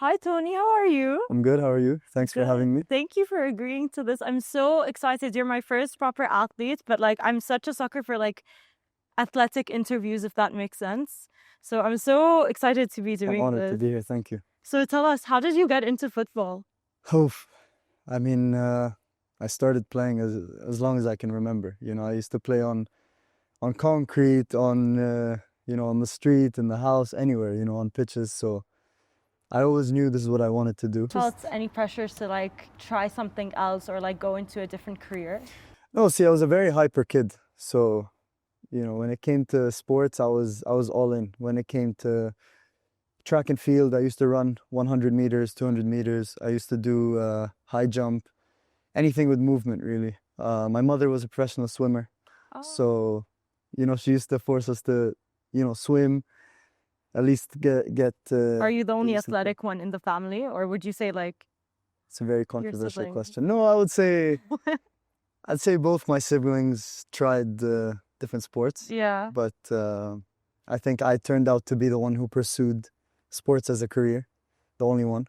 Hi, Tony. How are you? I'm good. How are you? Thanks for having me. Thank you for agreeing to this. I'm so excited. You're my first proper athlete, but like I'm such a sucker for like athletic interviews, if that makes sense. So I'm so excited to be I'm doing honored to this. be here. Thank you. So tell us, how did you get into football? Oof. I mean, I started playing as long as I can remember. You know, I used to play on concrete, on on the street, in the house, anywhere. You know, on pitches. So I always knew this is what I wanted to do. Felt any pressures to like try something else or like go into a different career? No, see, I was a very hyper kid. So, you know, when it came to sports, I was all in. When it came to track and field, I used to run 100 meters, 200 meters. I used to do high jump, anything with movement, really. My mother was a professional swimmer. Oh. So, you know, she used to force us to, swim, at least get. Are you the only athletic one in the family, or would you say like? It's a very controversial question. No, I would say, I'd say both my siblings tried different sports. Yeah. But I think I turned out to be the one who pursued sports as a career, the only one.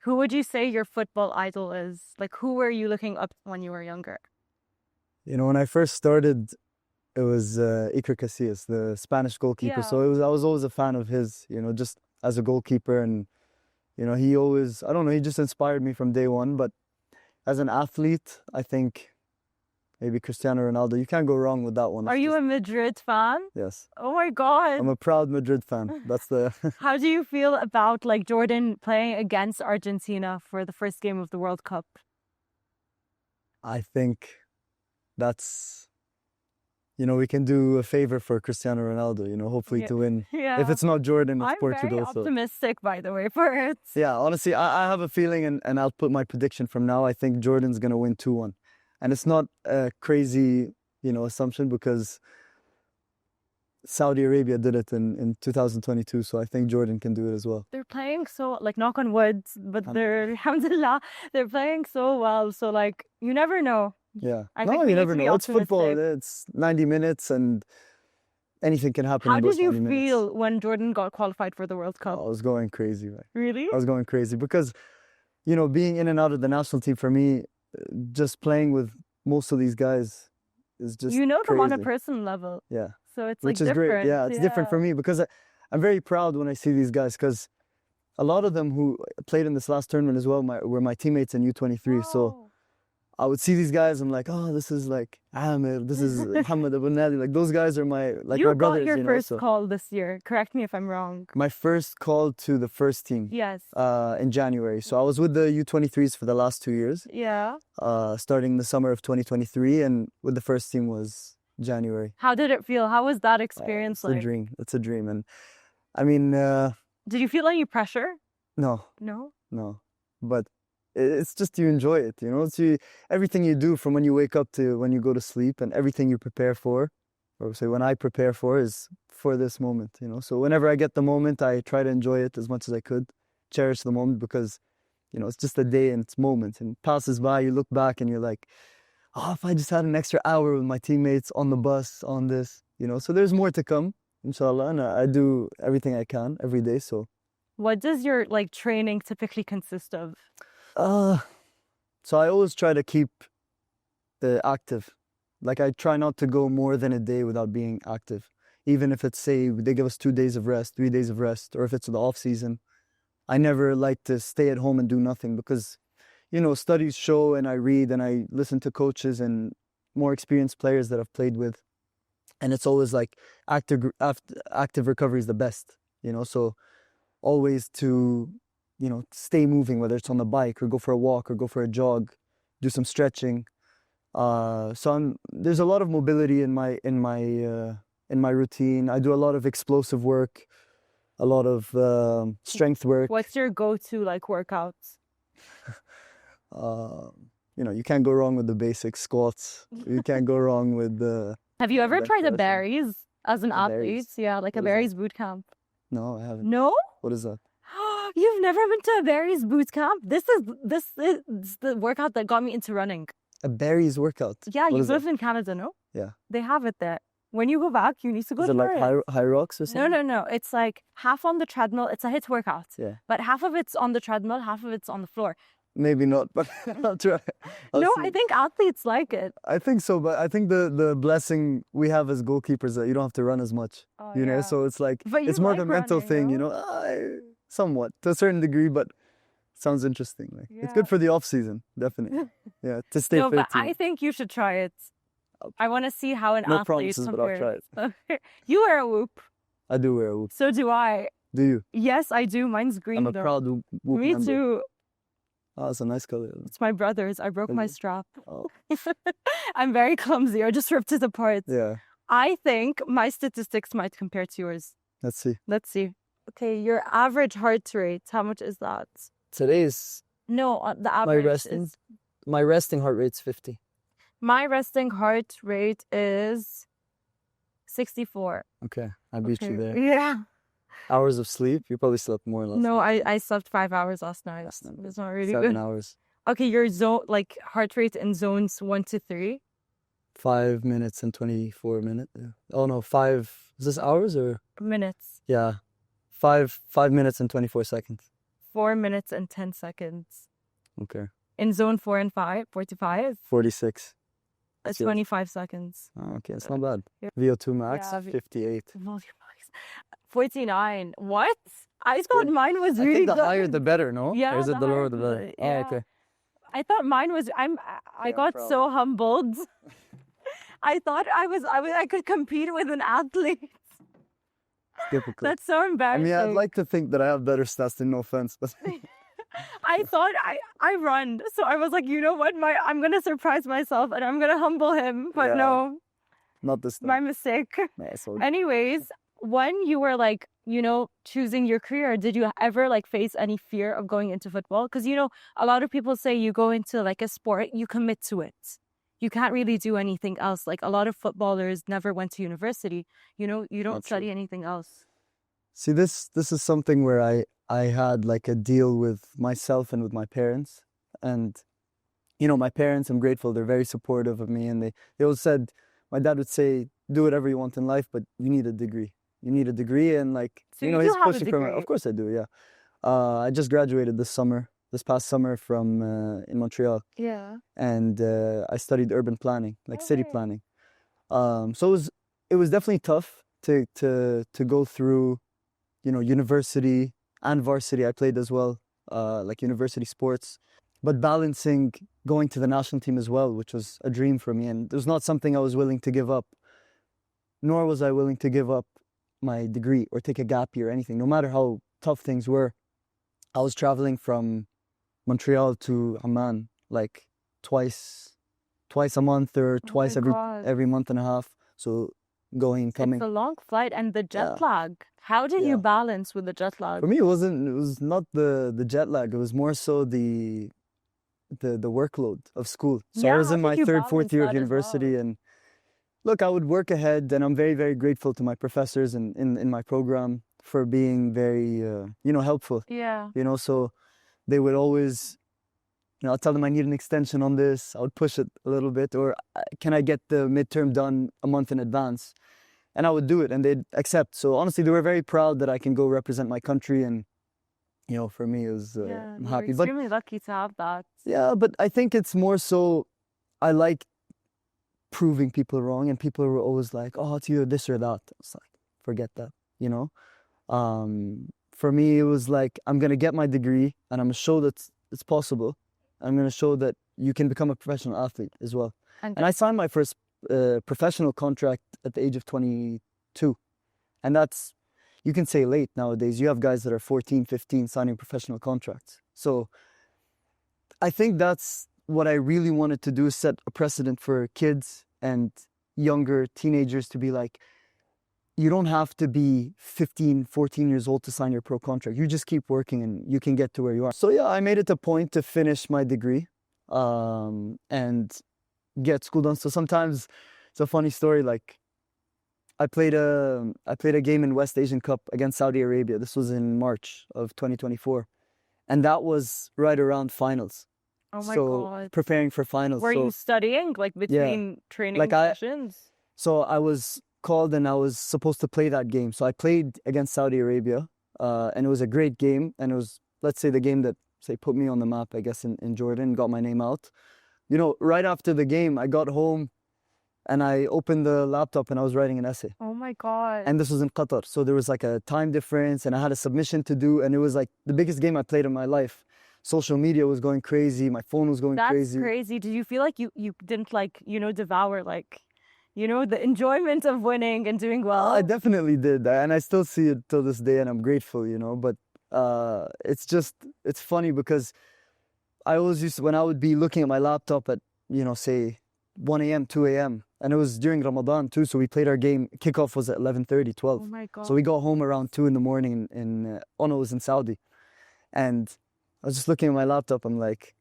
Who would you say your football idol is? Like, who were you looking up to when you were younger? You know, when I first started, it was Iker Casillas, the Spanish goalkeeper. Yeah. So I was always a fan of his, you know, just as a goalkeeper. And, you know, he always, I don't know, he just inspired me from day one. But as an athlete, I think maybe Cristiano Ronaldo. You can't go wrong with that one. Are you a Madrid fan? Yes. Oh my God. I'm a proud Madrid fan. That's the... How do you feel about like Jordan playing against Argentina for the first game of the World Cup? I think that's, you know, we can do a favor for Cristiano Ronaldo, you know, hopefully to win. Yeah. If it's not Jordan, it's I'm Portugal. very optimistic, by the way, for it. Yeah, honestly, I have a feeling, and I'll put my prediction from now. I think Jordan's going to win 2-1. And it's not a crazy, you know, assumption because Saudi Arabia did it in 2022. So I think Jordan can do it as well. They're playing so, like, knock on wood, but they're, alhamdulillah, they're playing so well. So, like, you never know. Yeah. I think you never know. It's football. It's 90 minutes and anything can happen. How did you feel when Jordan got qualified for the World Cup? I was going crazy. Right? Really? I was going crazy because, you know, being in and out of the national team for me, just playing with most of these guys is just them crazy. on a personal level. Yeah. So it's which like is different. Great. Yeah, it's different for me because I'm very proud when I see these guys because a lot of them who played in this last tournament as well were my teammates in U23. Oh. So I would see these guys. I'm like, oh, this is like Amir. This is Muhammad Abu Nadi. Like those guys are my brothers. You got your first call this year. Correct me if I'm wrong. My first call to the first team. Yes. In January. So I was with the U23s for the last 2 years. Yeah. Starting the summer of 2023, and with the first team was January. How did it feel? How was that experience like? It's a dream. It's a dream. And I mean... did you feel any pressure? No. No? No. But it's just you enjoy it, you know? It's everything you do from when you wake up to when you go to sleep and everything you prepare for, or say when I prepare for, is for this moment, you know? So whenever I get the moment, I try to enjoy it as much as I could, cherish the moment because, you know, it's just a day and it's moments and it passes by, you look back and you're like, oh, if I just had an extra hour with my teammates on the bus, on this, you know? So there's more to come, inshallah, and I do everything I can every day, so. What does your, like, training typically consist of? So I always try to keep active. Like I try not to go more than a day without being active. Even if it's, say, they give us 2 days of rest, 3 days of rest, or if it's the off season, I never like to stay at home and do nothing because, you know, studies show and I read and I listen to coaches and more experienced players that I've played with. And it's always like active recovery is the best, you know, so always to, you know, stay moving, whether it's on the bike or go for a walk or go for a jog, do some stretching. So there's a lot of mobility in my routine. I do a lot of explosive work, a lot of strength work. What's your go-to like workouts? You know, you can't go wrong with the basic squats. You can't go wrong with the... Have you ever tried the berries as an athlete? Berries? Yeah, like a berries boot camp. No, I haven't. No? What is that? You've never been to a berries boot camp? This is the workout that got me into running. A berries workout? Yeah, you live in Canada, no? Yeah. They have it there. When you go back, you need to go Is it like try it. high rocks or No, something? no, no. It's like half on the treadmill. It's a HIIT workout. Yeah. But half of it's on the treadmill, half of it's on the floor. Maybe not, but I'll try. I'll No, see. I think athletes like it. I think so, but I think the blessing we have as goalkeepers that you don't have to run as much, Oh, you know. yeah. So it's like But you it's more of like a mental running, thing, you no? know. Somewhat to a certain degree, but sounds interesting. Like it's good Yeah. for the off season, definitely. Yeah, to stay No, fit. but You I know. think you should try it. I want to see how an No athlete promises, but I'll compares. try it. You wear a whoop. I do wear a whoop. So do I. Do you? Yes, I do. Mine's green I'm a though. proud whoop Me member. too. Oh, it's a nice color. It's my brother's. I broke Is my it? strap. Oh, I'm very clumsy. I just ripped it apart. yeah. I think my statistics might compare to yours. Let's see. Let's see. Okay, your average heart rate, how much is that? Today's No, the average is... my resting heart rate's 50. My resting heart rate is 64. Okay, I beat you Okay. there. Yeah. Hours of sleep? You probably slept more last No, night. I slept 5 hours last night. That's not It's not really 7 good. hours. Okay, your zone, like heart rate in zones 1 to 3. 5 minutes and 24 minutes. Yeah. Oh no, 5. Is this hours or? Minutes. Yeah. 5 minutes and 24 seconds. 4 minutes and 10 seconds. Okay. In zone 4 and 5, 45, 46. it's Feels- 25 seconds. Oh, okay, it's not bad. Yeah. VO2 max, Yeah, 58. Volume max. 49. What? I thought mine was I really think the good. higher the better, no? Yeah, Or is it the higher lower the better? Oh, yeah. okay. I thought mine was. I Yeah, got proud. so humbled. I thought I could compete with an athlete. Typical. That's so I embarrassing. mean, I'd like to think that I have better stats than no offense, but I thought I run, so I was like, you know what, I'm gonna surprise myself and I'm gonna humble him. But Yeah. no, not this my time. mistake. Nah, so Anyways, when you were like, choosing your career, did you ever like face any fear of going into football? Because a lot of people say you go into like a sport, you commit to it. You can't really do anything else. Like a lot of footballers never went to university. You don't Not study true. anything else. See, this is something where I had like a deal with myself and with my parents. And, my parents, I'm grateful, they're very supportive of me. And they always said, my dad would say, do whatever you want in life, but you need a degree. You need a degree. And like, So you he's do have a pushing for me. degree. Of course I do, yeah. I just graduated this past summer from in Montreal. Yeah. And I studied urban planning, like city Okay. planning. So it was definitely tough to go through, university and varsity. I played as well, like university sports, but balancing going to the national team as well, which was a dream for me, and it was not something I was willing to give up. Nor was I willing to give up my degree or take a gap year or anything, no matter how tough things were. I was traveling from Montreal to Amman like twice a month or Oh twice my God. every month and a half. So going and coming. It's a long flight and the jet Yeah. lag. How did Yeah. you balance with the jet lag? For me, it was not the jet lag. It was more so the workload of school. So I Yeah, was how in did my you third, fourth balance year of that as university, well? and look, I would work ahead, and I'm very, very grateful to my professors in my program for being very, helpful. Yeah. So they would always, I'll tell them I need an extension on this. I would push it a little bit, or can I get the midterm done a month in advance? And I would do it, and they'd accept. So honestly, they were very proud that I can go represent my country, and for me, it was Yeah. I'm You're happy. But extremely lucky to have that. yeah, but I think it's more so I like proving people wrong, and people were always like, "Oh, it's either this or that." It's like, forget that, For me, it was like I'm gonna get my degree, and I'm gonna show that it's possible. I'm gonna show that you can become a professional athlete as well. And And I signed my first professional contract at the age of 22. And that's, you can say late nowadays. You have guys that are 14, 15 signing professional contracts. So I think that's what I really wanted to do, is set a precedent for kids and younger teenagers to be like, you don't have to be 15, 14 years old to sign your pro contract. You just keep working and you can get to where you are. So yeah, I made it a point to finish my degree and get school done. So sometimes it's a funny story. Like I played a game in West Asian Cup against Saudi Arabia. This was in March of 2024. And that was right around finals. oh my So God. preparing for finals. Were So you studying like between training Like I- sessions? So I was called and I was supposed to play that game. So I played against Saudi Arabia, and it was a great game. And it was, let's say, the game that, say, put me on the map, I guess, in Jordan, got my name out. You know, right after the game, I got home and I opened the laptop and I was writing an essay. Oh my God. And this was in Qatar. So there was like a time difference and I had a submission to do. And it was like the biggest game I played in my life. Social media was going crazy. My phone was going That's crazy. crazy. Did you feel like you didn't like, devour like, the enjoyment of winning and doing well? I definitely did. And I still see it till this day and I'm grateful, But it's funny because I always used to, when I would be looking at my laptop at, say 1 a.m., 2 a.m. And it was during Ramadan too. So we played our game. Kickoff was at 11:30, 12. Oh my God. So we got home around 2 in the morning in it was in Saudi. And I was just looking at my laptop. I'm like,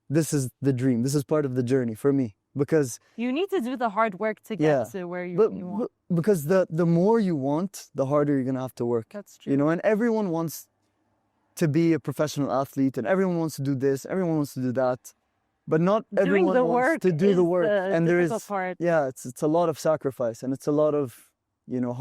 this is the dream. This is part of the journey for me. Because you need to do the hard work to get to where you want. Because the more you want, the harder you're going to have to work. That's true. And everyone wants to be a professional athlete and everyone wants to do this, everyone wants to do that. But not everyone wants to do the work. And there is, part. It's a lot of sacrifice and it's a lot of,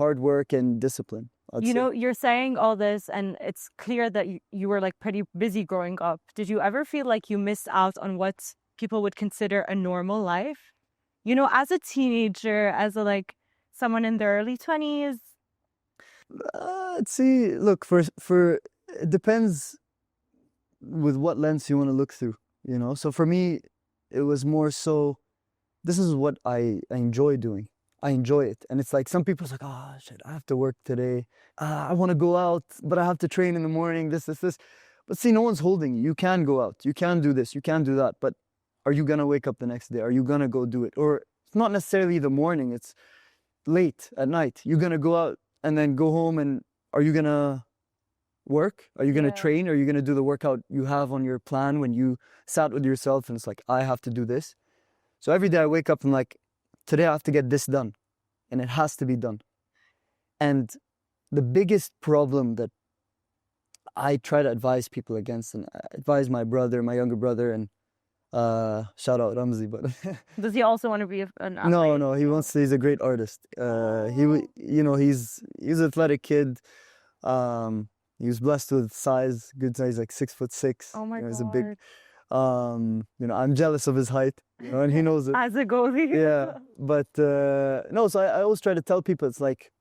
hard work and discipline. You're saying all this and it's clear that you were like pretty busy growing up. Did you ever feel like you missed out on what people would consider a normal life? As a teenager, as someone in their early 20s? See, look, for it depends with what lens you want to look through, So for me, it was more so, this is what I enjoy doing. I enjoy it. And it's like, some people's like, oh, shit, I have to work today. I want to go out, but I have to train in the morning, this. But see, no one's holding you. You can go out. You can do this. You can do that. But are you going to wake up the next day? Are you going to go do it? Or it's not necessarily the morning. It's late at night. You're going to go out and then go home. And are you going to work? Are you going to train? Are you going to do the workout you have on your plan when you sat with yourself and it's like, I have to do this? So every day I wake up and like, today I have to get this done. And it has to be done. And the biggest problem that I try to advise people against, and I advise my younger brother, and shout out Ramzi, but does he also want to be an athlete? No, he wants to, he's a great artist. He's an athletic kid. He was blessed with size, good size, like 6'6". Oh my God. He's a big, I'm jealous of his height, and he knows it. As a goalie. Yeah, but no, so I always try to tell people, it's like,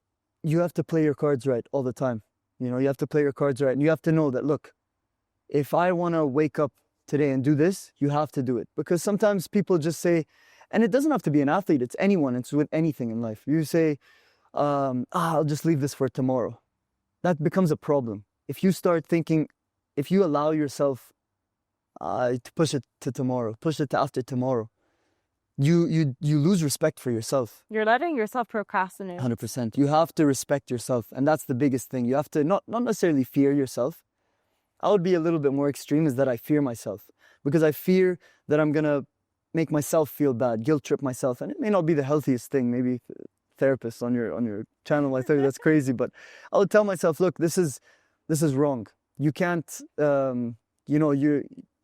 you have to play your cards right all the time. You have to play your cards right. And you have to know that, look, if I want to wake up today and do this, you have to do it. Because sometimes people just say, and it doesn't have to be an athlete, it's anyone, it's with anything in life. You say, I'll just leave this for tomorrow. That becomes a problem. If you start thinking, if you allow yourself to push it to tomorrow, push it to after tomorrow, you lose respect for yourself. You're letting yourself procrastinate. 100%. You have to respect yourself. And that's the biggest thing. You have to not necessarily fear yourself. I would be a little bit more extreme, is that I fear myself. Because I fear that I'm going to make myself feel bad, guilt trip myself. And it may not be the healthiest thing. Maybe therapists on your channel, I think that's crazy. But I would tell myself, look, this is wrong. You can't,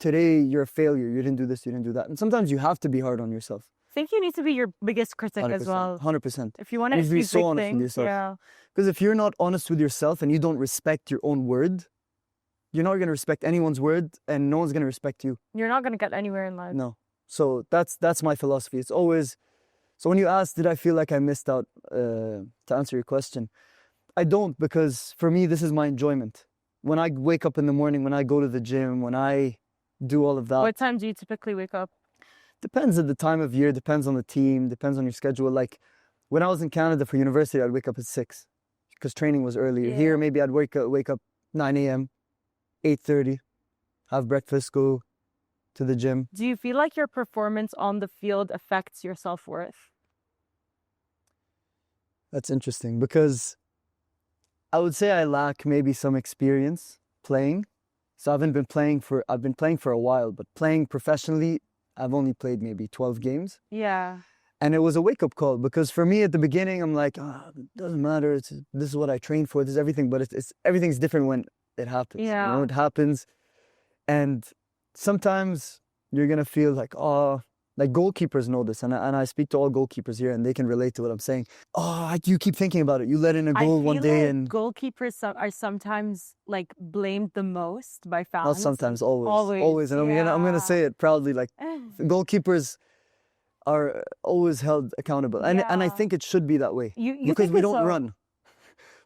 today you're a failure. You didn't do this, you didn't do that. And sometimes you have to be hard on yourself. I think you need to be your biggest critic 100%, as well. 100%. If you want to be so honest with yourself. Yeah. Because if you're not honest with yourself and you don't respect your own word, you're not going to respect anyone's word, and no one's going to respect you. You're not going to get anywhere in life. No. So that's my philosophy. It's always, so when you ask, did I feel like I missed out, to answer your question, I don't, because for me, this is my enjoyment. When I wake up in the morning, when I go to the gym, when I do all of that. What time do you typically wake up? Depends on the time of year, depends on the team, depends on your schedule. Like when I was in Canada for university, I'd wake up at 6 because training was earlier. Yeah. Here, maybe I'd wake up 9 a.m., 8:30, have breakfast, go to the gym. Do you feel like your performance on the field affects your self-worth? That's interesting because I would say I lack maybe some experience playing. So I've been playing for a while, but playing professionally, I've only played maybe 12 games. Yeah. And it was a wake-up call because for me at the beginning, I'm like, it doesn't matter. This is what I trained for. This is everything. But everything's different when it happens. Yeah. It happens. And sometimes you're going to feel like, Like goalkeepers know this, and I speak to all goalkeepers here, and they can relate to what I'm saying. Oh, you keep thinking about it. You let in a I goal one feel day, like and goalkeepers are sometimes like blamed the most by not fans. sometimes, always, Always, and I'm gonna say it proudly. Like goalkeepers are always held accountable, and I Yeah. think it should be that way You because think we it's don't so? run.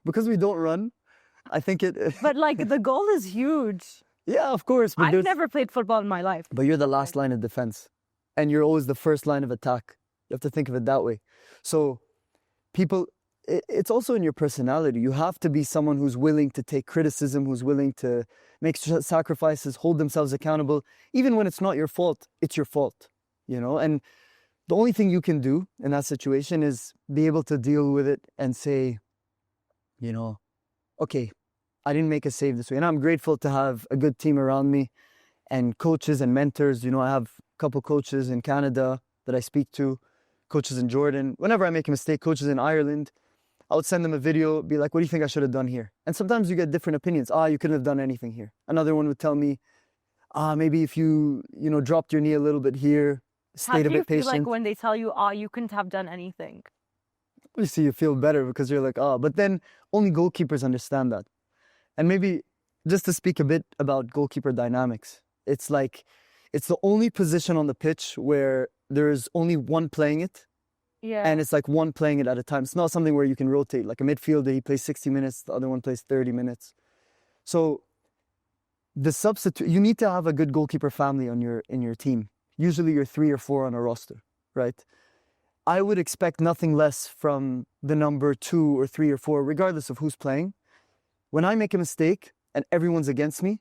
Because we don't run, I think it. But like the goal is huge. Yeah, of course, but I've never played football in my life. But you're the last line of defense, and you're always the first line of attack. You have to think of it that way. So, people, it's also in your personality. You have to be someone who's willing to take criticism, who's willing to make sacrifices, hold themselves accountable, even when it's not your fault. It's your fault, you know. And the only thing you can do in that situation is be able to deal with it and say, you know, okay, I didn't make a save this way. And I'm grateful to have a good team around me and coaches and mentors. You know, I have a couple coaches in Canada that I speak to, coaches in Jordan. Whenever I make a mistake, coaches in Ireland, I would send them a video, be like, what do you think I should have done here? And sometimes you get different opinions. You couldn't have done anything here. Another one would tell me, maybe if you dropped your knee a little bit here, How stayed do a you bit feel patient. like when they tell you, you couldn't have done anything? Obviously, you feel better because you're like, but then only goalkeepers understand that. And maybe just to speak a bit about goalkeeper dynamics, it's like, it's the only position on the pitch where there's only one playing it. Yeah. And it's like one playing it at a time. It's not something where you can rotate. Like a midfielder, he plays 60 minutes, the other one plays 30 minutes. So the substitute, you need to have a good goalkeeper family in your team. Usually you're 3 or 4 on a roster, right? I would expect nothing less from the number 2 or 3 or 4, regardless of who's playing. When I make a mistake and everyone's against me,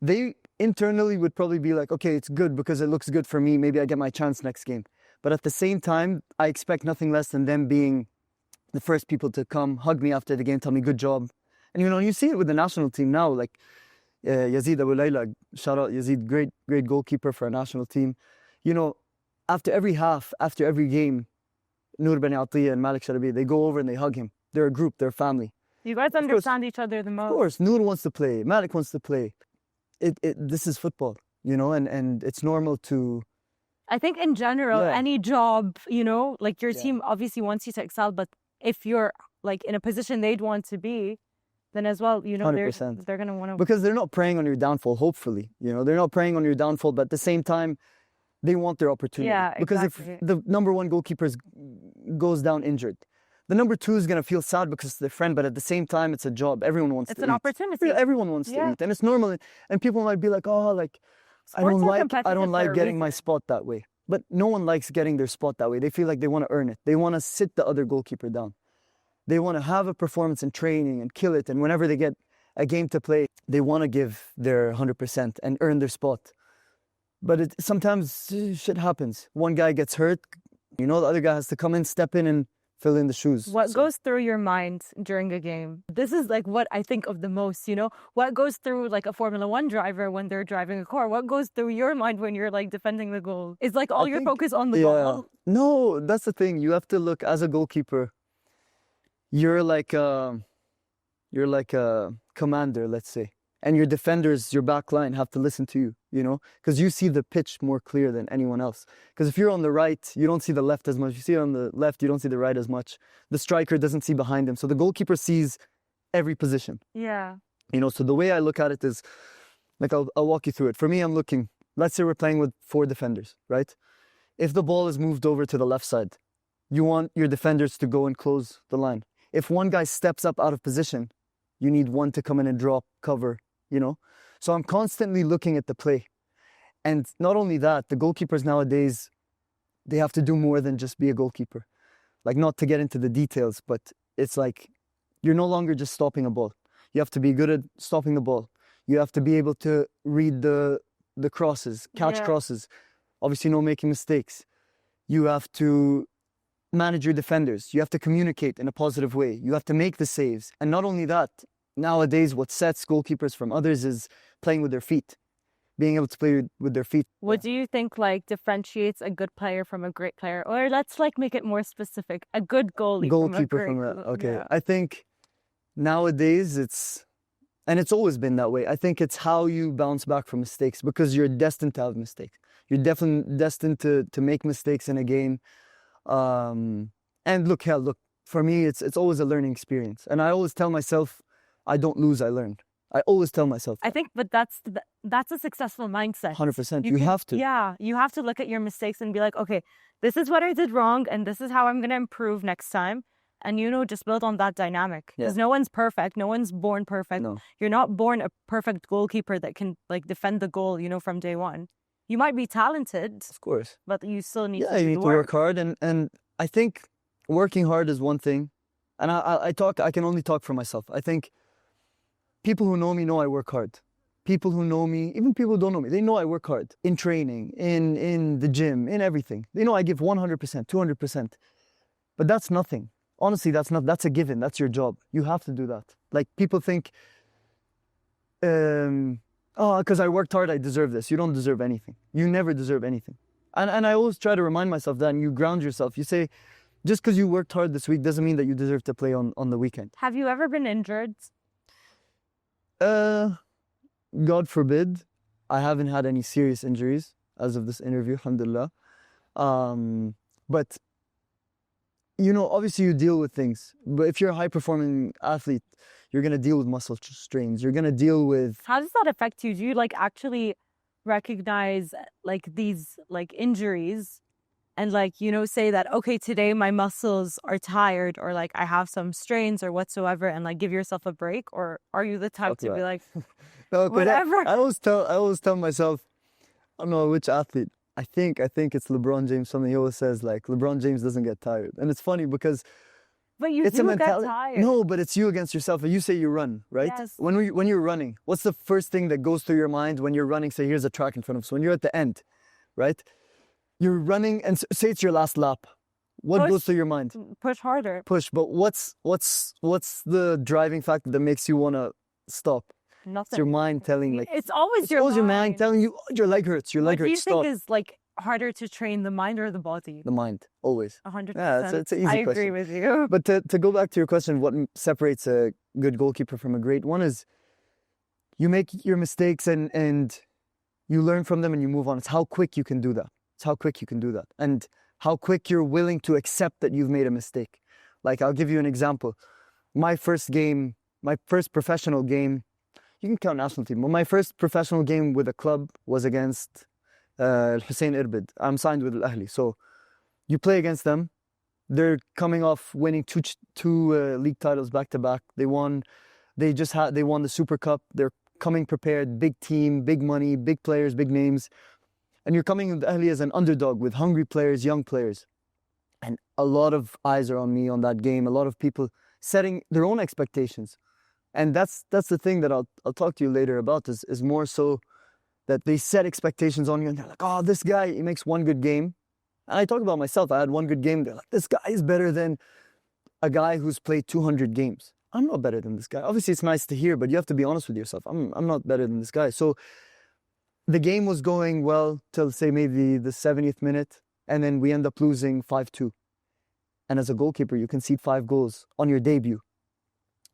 they internally would probably be like, okay, it's good because it looks good for me. Maybe I get my chance next game. But at the same time, I expect nothing less than them being the first people to come, hug me after the game, tell me good job. And you see it with the national team now, like Yazid Abu Layla, shout out Yazid, great goalkeeper for a national team. After every half, after every game, Noor Bani Atiyah and Malik Sharabi, they go over and they hug him. They're a group, they're family. You guys understand each other the most. Of course, Noor wants to play, Malik wants to play. This is football, and it's normal to... I think in general, any job, like your team obviously wants you to excel, but if you're like in a position they'd want to be, then as well, 100%. they're going to want to... Because they're not preying on your downfall, hopefully. They're not preying on your downfall, but at the same time, they want their opportunity. Yeah, because exactly. if the number 1 goalkeeper goes down injured, the number 2 is going to feel sad because it's their friend, but at the same time, it's a job. Everyone wants to eat. It's an opportunity. Everyone wants to eat. And it's normal. And people might be like, I don't like getting my spot that way. But no one likes getting their spot that way. They feel like they want to earn it. They want to sit the other goalkeeper down. They want to have a performance in training and kill it. And whenever they get a game to play, they want to give their 100% and earn their spot. But sometimes shit happens. One guy gets hurt. The other guy has to come in, step in, and fill in the shoes. What goes through your mind during a game? This is like what I think of the most, What goes through like a Formula 1 driver when they're driving a car? What goes through your mind when you're like defending the goal? Is like all your focus on the ball? No, that's the thing. You have to look as a goalkeeper. You're like a commander, let's say. And your defenders, your back line have to listen to you, because you see the pitch more clear than anyone else. Because if you're on the right, you don't see the left as much. You see it on the left, you don't see the right as much. The striker doesn't see behind him. So the goalkeeper sees every position. Yeah. So the way I look at it is, like, I'll walk you through it. For me, I'm looking, let's say we're playing with 4 defenders, right? If the ball is moved over to the left side, you want your defenders to go and close the line. If one guy steps up out of position, you need one to come in and drop cover. So I'm constantly looking at the play. And not only that, the goalkeepers nowadays, they have to do more than just be a goalkeeper. Like, not to get into the details, but it's like, you're no longer just stopping a ball. You have to be good at stopping the ball. You have to be able to read the crosses, catch crosses. Obviously, no making mistakes. You have to manage your defenders. You have to communicate in a positive way. You have to make the saves. And not only that, nowadays, what sets goalkeepers from others is playing with their feet, being able to play with their feet. What do you think differentiates a good player from a great player? Or let's make it more specific, a good goalkeeper Okay. Yeah. I think nowadays it's And it's always been that way. I think it's how you bounce back from mistakes because you're destined to have mistakes. You're definitely destined to make mistakes in a game. And look, for me, it's always a learning experience. And I always tell myself, I don't lose, I learn. I always tell myself I that. think, but that's a successful mindset. 100%. You have to. Yeah, you have to look at your mistakes and be like, okay, this is what I did wrong, and this is how I'm going to improve next time. And, just build on that dynamic. Because no one's perfect. No one's born perfect. No. You're not born a perfect goalkeeper that can, like, defend the goal, from day one. You might be talented. Of course. But you still need to you need to work hard. And I think working hard is one thing. And I can only talk for myself. I think people who know me know I work hard. People who know me, even people who don't know me, they know I work hard in training, in the gym, in everything. They know I give 100%, 200%. But that's nothing. Honestly, that's a given. That's your job. You have to do that. Like, people think, because I worked hard, I deserve this. You don't deserve anything. You never deserve anything. And I always try to remind myself that, and you ground yourself. You say, just because you worked hard this week doesn't mean that you deserve to play on the weekend. Have you ever been injured? God forbid. I haven't had any serious injuries as of this interview, alhamdulillah. But obviously you deal with things. But if you're a high-performing athlete, you're going to deal with muscle strains. You're going to deal with... How does that affect you? Do you, actually recognize, these, injuries and, say that, okay, today my muscles are tired or, I have some strains or whatsoever and, give yourself a break? Or are you the type to be like, no, whatever? I always tell myself, I don't know which athlete. I think it's LeBron James. Something he always says, LeBron James doesn't get tired. And it's funny because but you it's do a mentality. Get tired. No, but it's you against yourself. You say you run, right? Yes. When you're running, what's the first thing that goes through your mind when you're running? Say, here's a track in front of us. When you're at the end, right? You're running and say it's your last lap. What goes through your mind? Push harder. Push. But what's the driving factor that makes you want to stop? Nothing. It's your mind telling, it's always your mind telling you, oh, your leg hurts. Your leg hurts. What do you think is harder to train, the mind or the body? The mind, always. 100%. Yeah, it's an easy question. I agree with you. But to go back to your question, what separates a good goalkeeper from a great one is you make your mistakes and you learn from them and you move on. It's how quick you can do that. And how quick you're willing to accept that you've made a mistake. I'll give you an example. My first professional game, you can count national team, but my first professional game with a club was against Hussein Irbid. I'm signed with Al-Ahli. So you play against them. They're coming off winning two league titles back to back. They won the Super Cup. They're coming prepared, big team, big money, big players, big names. And you're coming with Al-Ahli as an underdog with hungry players, young players. And a lot of eyes are on me on that game. A lot of people setting their own expectations. And that's the thing that I'll talk to you later about is more so that they set expectations on you and they're like, oh, this guy, he makes one good game. And I talk about myself. I had one good game. They're like, this guy is better than a guy who's played 200 games. I'm not better than this guy. Obviously, it's nice to hear, but you have to be honest with yourself. I'm not better than this guy. So the game was going well till, say, maybe the 70th minute, and then we end up losing 5-2. And as a goalkeeper, you concede 5 goals on your debut.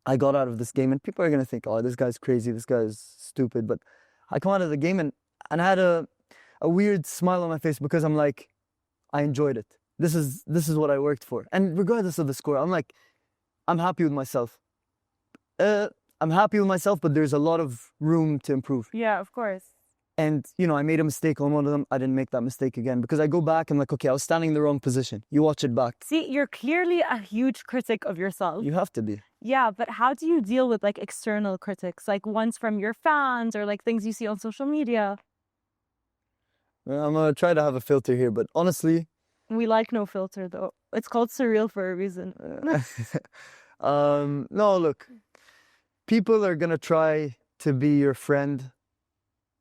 I got out of this game, and people are going to think, oh, this guy's crazy, this guy's stupid. But I come out of the game, and I had a weird smile on my face because I'm like, I enjoyed it. This is what I worked for. And regardless of the score, I'm happy with myself. I'm happy with myself, but there's a lot of room to improve. Yeah, of course. And, I made a mistake on one of them. I didn't make that mistake again because I go back and okay, I was standing in the wrong position. You watch it back. See, you're clearly a huge critic of yourself. You have to be. Yeah, but how do you deal with external critics? Ones from your fans or things you see on social media? Well, I'm going to try to have a filter here, but honestly... We like no filter though. It's called surreal for a reason. No, look. People are going to try to be your friend.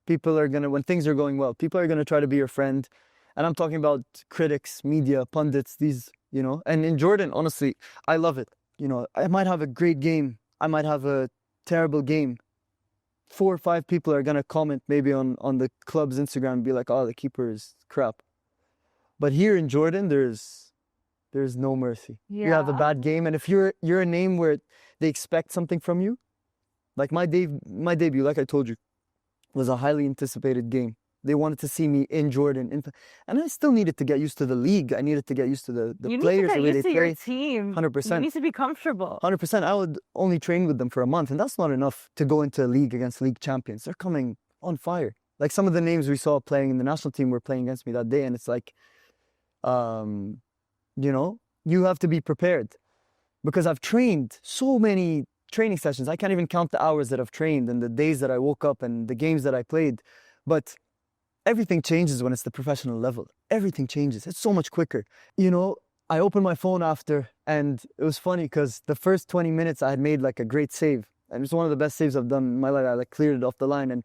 People are going to, when things are going well, people are going to try to be your friend. And I'm talking about critics, media, pundits, these, And in Jordan, honestly, I love it. I might have a great game. I might have a terrible game. 4 or 5 people are going to comment maybe on the club's Instagram and be like, oh, the keeper is crap. But here in Jordan, there's no mercy. Yeah. You have a bad game. And if you're a name where they expect something from you, Like my debut, like I told you, was a highly anticipated game. They wanted to see me in Jordan, and I still needed to get used to the league. I needed to get used to the You need to players, get the way they used to your play. team. You 100%. need to be comfortable. 100%. I would only train with them for a month, and that's not enough to go into a league against league champions. They're coming on fire. Like some of the names we saw playing in the national team were playing against me that day, and it's like, you know, you have to be prepared because I've trained so many training sessions. I can't even count the hours that I've trained and the days that I woke up and the games that I played. But everything changes when it's the professional level. Everything changes. It's so much quicker. You know, I opened my phone after, and it was funny because the first 20 minutes I had made like a great save. And it was one of the best saves I've done in my life. I like cleared it off the line, and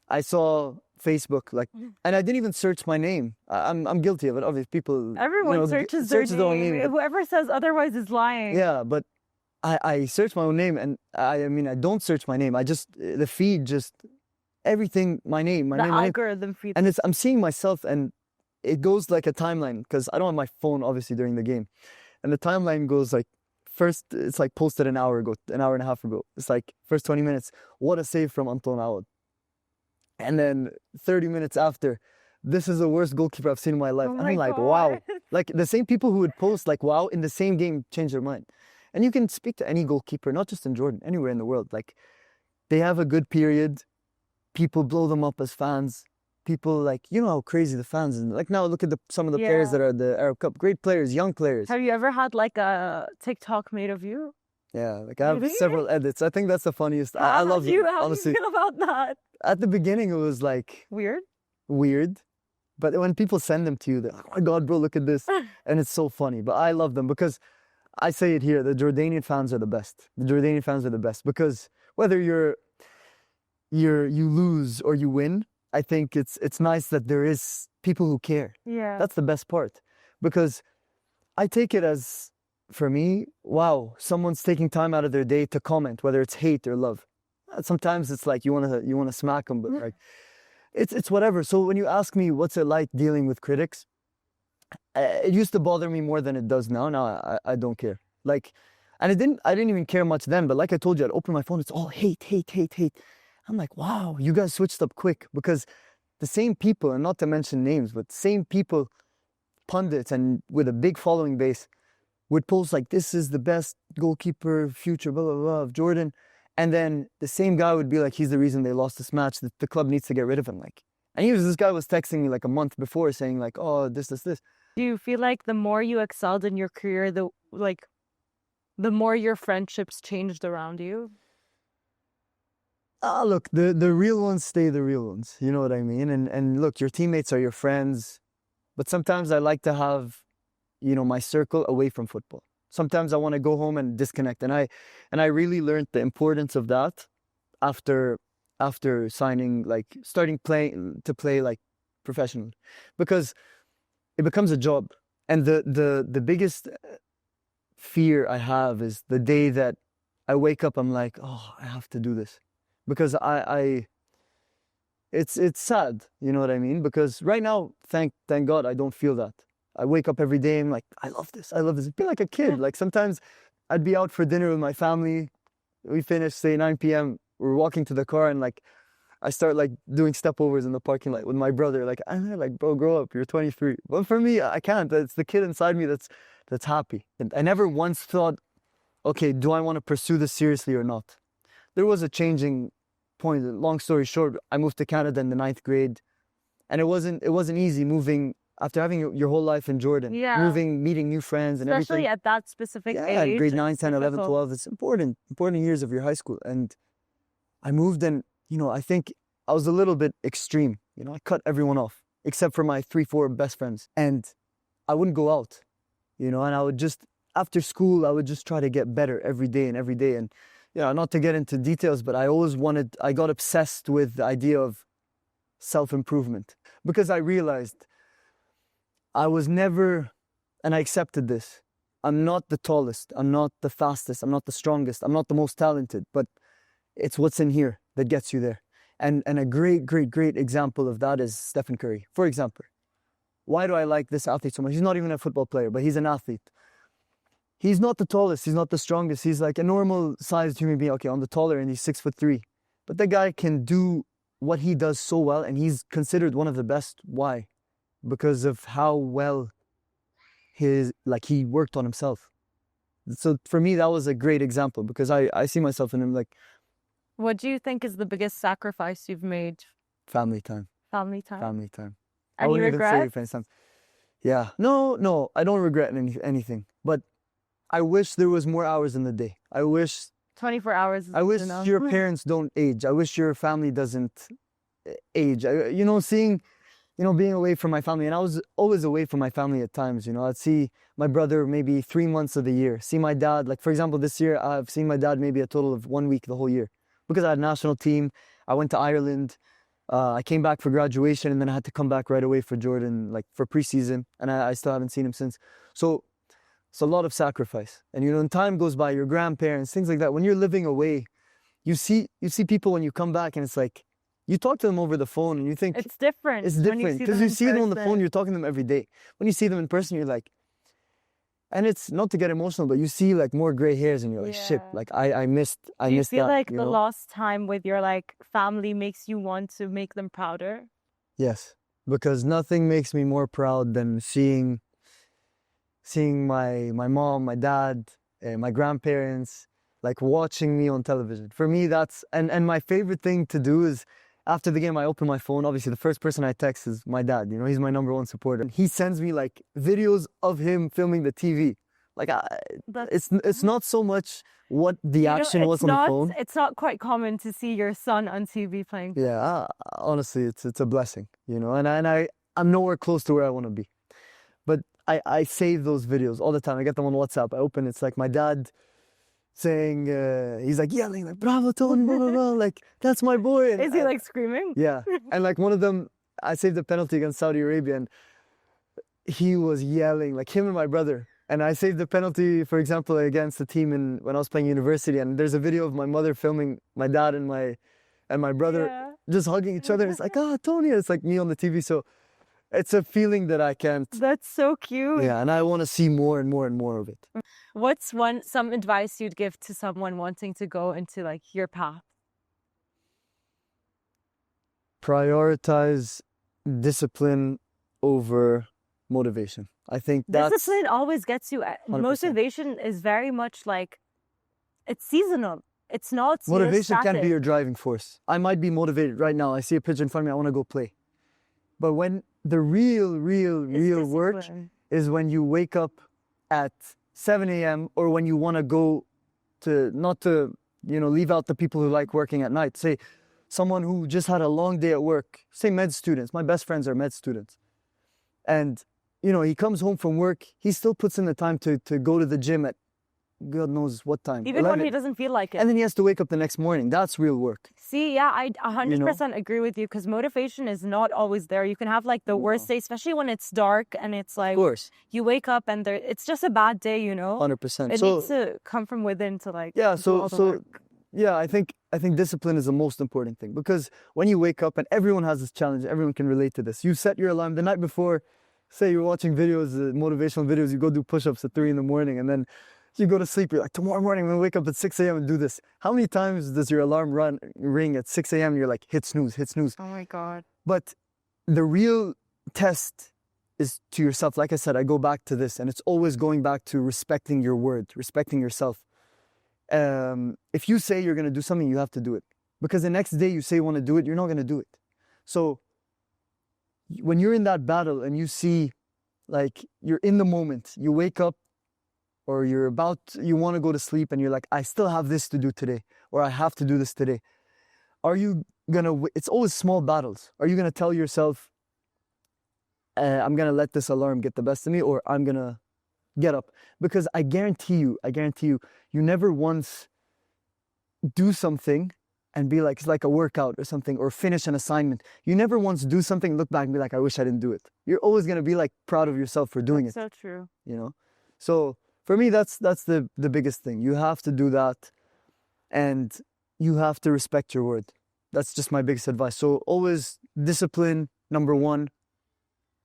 I saw Facebook, like, and I didn't even search my name. I'm guilty of it. Obviously, people, Everyone searches their their own name. name. Whoever says otherwise is lying. Yeah, but I searched my own name, and I mean, I don't search my name. I just, the feed just, everything, my name, my The name, my name. algorithm feeds. And I'm seeing myself, and it goes like a timeline because I don't have my phone obviously during the game, and the timeline goes like first it's like posted an hour ago, an hour and a half ago. It's like first 20 minutes, what a save from Anton Awad, and then 30 minutes after, this is the worst goalkeeper I've seen in my life. Oh And my I'm like, God. wow, like the same people who would post like wow in the same game change their mind. And you can speak to any goalkeeper, not just in Jordan, anywhere in the world. Like they have a good period, people blow them up as fans. People like, you know how crazy the fans are. Like now look at some of the players that are at the Arab Cup. Great players, young players. Have you ever had like a TikTok made of you? Yeah, like I have Really? several edits. I think that's the funniest. I love it, How honestly. do you feel about that? At the beginning it was like Weird. weird. But when people send them to you, they're like, oh my God, bro, look at this. And it's so funny. But I love them because I say it here, the Jordanian fans are the best. The Jordanian fans are the best because whether you lose or you win, I think it's nice that there is people who care. Yeah. That's the best part. Because I take it as, for me, wow, someone's taking time out of their day to comment, whether it's hate or love. Sometimes it's like you wanna smack them, but like it's whatever. So when you ask me what's it like dealing with critics, it used to bother me more than it does now. Now I don't care. Like, and I didn't even care much then. But like I told you, I'd open my phone. It's all hate, hate, hate, hate. I'm like, wow, you guys switched up quick because the same people, and not to mention names, but same people, pundits and with a big following base, would post like, this is the best goalkeeper future, blah blah blah of Jordan, and then the same guy would be like, he's the reason they lost this match. The club needs to get rid of him. Like, and this guy was texting me like a month before saying like, oh, this. Do you feel like the more you excelled in your career, the more your friendships changed around you? Look, the real ones stay the real ones. You know what I mean? And look, your teammates are your friends, but sometimes I like to have, you know, my circle away from football. Sometimes I want to go home and disconnect, and I really learned the importance of that after signing, like starting to play like professionally, because it becomes a job. And the biggest fear I have is the day that I wake up, I'm like, oh, I have to do this. Because it's sad, you know what I mean? Because right now, thank God, I don't feel that. I wake up every day, I'm like, I love this. It'd be like a kid. Like sometimes I'd be out for dinner with my family. We finish, say 9 p.m. We're walking to the car, and like I start like doing stepovers in the parking lot with my brother. Like, I'm like, bro, grow up. You're 23. But for me, I can't. It's the kid inside me that's happy. And I never once thought, okay, do I want to pursue this seriously or not? There was a changing point. Long story short, I moved to Canada in the 9th grade, and it wasn't easy moving after having your whole life in Jordan. Yeah. Moving, meeting new friends and Especially everything. at that specific Yeah, age. grade 9, it's 10, 11, difficult. 12. It's important years of your high school. And I moved, and, you know, I think I was a little bit extreme. You know, I cut everyone off except for my 3-4 best friends. And I wouldn't go out, you know, and I would just, after school, I would just try to get better every day. And, you know, not to get into details, but I got obsessed with the idea of self-improvement, because I realized I was never, and I accepted this, I'm not the tallest, I'm not the fastest, I'm not the strongest, I'm not the most talented, but it's what's in here that gets you there. And a great example of that is Stephen Curry, for example. Why do I like this athlete so much? He's not even a football player, but he's an athlete. he's not the tallest, he's not the strongest. He's like a normal sized human being. Okay, on the taller end, he's 6'3". But the guy can do what he does so well, and he's considered one of the best. Why? Because of how well he worked on himself. So for me, that was a great example because I see myself in him, like What do you think is the biggest sacrifice you've made? family time. Family time. Family time. I Any wouldn't even say regrets? family time. Yeah. No, I don't regret anything. But I wish there was more hours in the day. I wish 24 hours is I wish enough. your parents don't age. I wish your family doesn't age. Being away from my family, and I was always away from my family at times. I'd see my brother maybe 3 months of the year. See my dad, like for example, this year I've seen my dad maybe a total of 1 week the whole year because I had a national team. I went to Ireland. I came back for graduation, and then I had to come back right away for Jordan, like for preseason, and I still haven't seen him since. So it's a lot of sacrifice. And and time goes by, your grandparents, things like that. When you're living away, you see people when you come back, and it's like you talk to them over the phone, and you think It's different. it's when different see because them you in see them on the phone, person. you're talking to them every day. When you see them in person, you're like, and it's not to get emotional, but you see like more gray hairs, and you're like, shit, Yeah. like I missed Do you feel that. like the lost time with your like family makes you want to make them prouder? Yes, because nothing makes me more proud than seeing my mom, my dad, my grandparents, like watching me on television. For me, that's and my favorite thing to do is after the game, I open my phone. Obviously, the first person I text is my dad. He's my #1 supporter. And he sends me like videos of him filming the TV. Like it's not so much what the action was on the phone. It's not quite common to see your son on TV playing. Yeah, honestly, it's a blessing, I'm nowhere close to where I want to be. But I save those videos all the time. I get them on WhatsApp. I open, it's like my dad saying, he's like yelling, like, bravo, Tony, blah, blah, blah. Like, that's my boy. And Is he like screaming? yeah. And like one of them, I saved a penalty against Saudi Arabia, and he was yelling, like him and my brother. And I saved the penalty, for example, against the team when I was playing university. And there's a video of my mother filming my dad and my brother just hugging each other. It's like, Tony. It's like me on the TV. So it's a feeling that I can't. That's so cute. Yeah, and I want to see more and more and more of it. What's some advice you'd give to someone wanting to go into like your path? Prioritize discipline over motivation. I think that's Discipline always gets you. 100%. Motivation is very much like it's seasonal. It's not motivation static. can be your driving force. I might be motivated right now. I see a pitch in front of me. I want to go play. But when the real work discipline. is when you wake up at 7 a.m. or when you want to go to, not to, leave out the people who like working at night. Say someone who just had a long day at work, say med students. My best friends are med students. And, he comes home from work. He still puts in the time to go to the gym at God knows what time. Even 11. when he doesn't feel like it. And then he has to wake up the next morning. That's real work. See, yeah, I 100% agree with you because motivation is not always there. You can have like the worst day, especially when it's dark and it's like Of course. you wake up and it's just a bad day, 100%. It needs to come from within to like yeah, do all the so work. yeah, I think discipline is the most important thing because when you wake up, and everyone has this challenge, everyone can relate to this. You set your alarm the night before, say you're watching videos, motivational videos, you go do push-ups at 3 in the morning, and then you go to sleep, you're like, tomorrow morning I'm gonna wake up at 6 a.m. and do this. How many times does your alarm ring at 6 a.m. and you're like, hit snooze, hit snooze? Oh my God. But the real test is to yourself. Like I said, I go back to this, and it's always going back to respecting your word, respecting yourself. If you say you're gonna do something, you have to do it. Because the next day you say you wanna do it, you're not gonna do it. So when you're in that battle and you see, like, you're in the moment, you wake up, or you want to go to sleep and you're like, I still have this to do today, or I have to do this today. Are you gonna, it's always small battles. Are you gonna tell yourself, I'm gonna let this alarm get the best of me, or I'm gonna get up? Because I guarantee you, you never once do something and be like, it's like a workout or something, or finish an assignment. You never once do something, look back and be like, I wish I didn't do it. You're always gonna be like proud of yourself for doing That's it. so true. So for me, that's the biggest thing. You have to do that, and you have to respect your word. That's just my biggest advice. So always discipline, #1,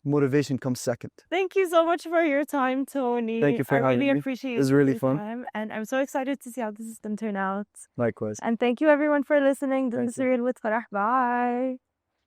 motivation comes second. Thank you so much for your time, Tony. Thank you for I really having me. appreciate It was really your fun. time, and I'm so excited to see how this is going to turn out. Likewise. And thank you everyone for listening. This Thank is you. Surreal with Farah. Bye.